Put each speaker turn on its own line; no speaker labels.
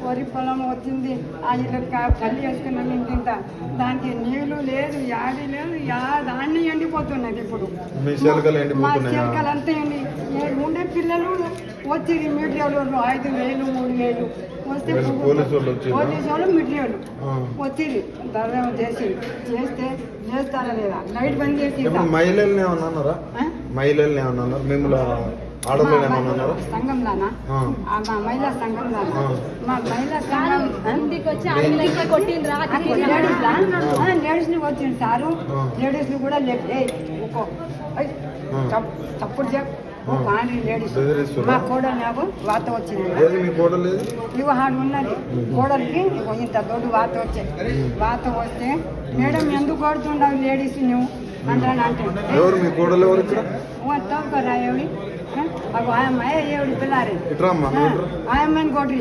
వరి పొలం వచ్చింది ఇలా పల్లి వేసుకున్నాం ఇంత దానికి నీళ్లు లేదు యాడి లేదు దాన్ని ఎండిపోతున్నది ఇప్పుడు మా చిలకలు అంతా ఉండే పిల్లలు వచ్చింది మీడియాలో 5,000 3,000 వస్తే పోలీసు వాళ్ళు మీడియాలు వచ్చింది దర్యాప్తు చేస్తే చేస్తారా లేదా లైట్ బంద్ చేసి
మహిళల్ని ఏమన్నా మిమ్మల్ని ఆడపిల్లలు ఏమన్నా
సంఘంలోనా మా మహిళా సంఘంలోనా మా మహిళా సంఘం లేడీస్ ని వచ్చింది సారు లేడీస్ ని కూడా తప్పుడు పాండ్రి లేడీస్ మా కోడలు నాకు వాత వచ్చింది ఇవి హాడు ఉన్నది కోడలికి ఇంత దొడ్డు వాత వచ్చాయి వాత వస్తే మేడం ఎందుకు కొడుతుండవు లేడీస్ నువ్వు అంటానంటే తోకరా ఎవడి ఆయమ్మ ఎవడి పిల్లారి ఆయమ్మని కొట్టి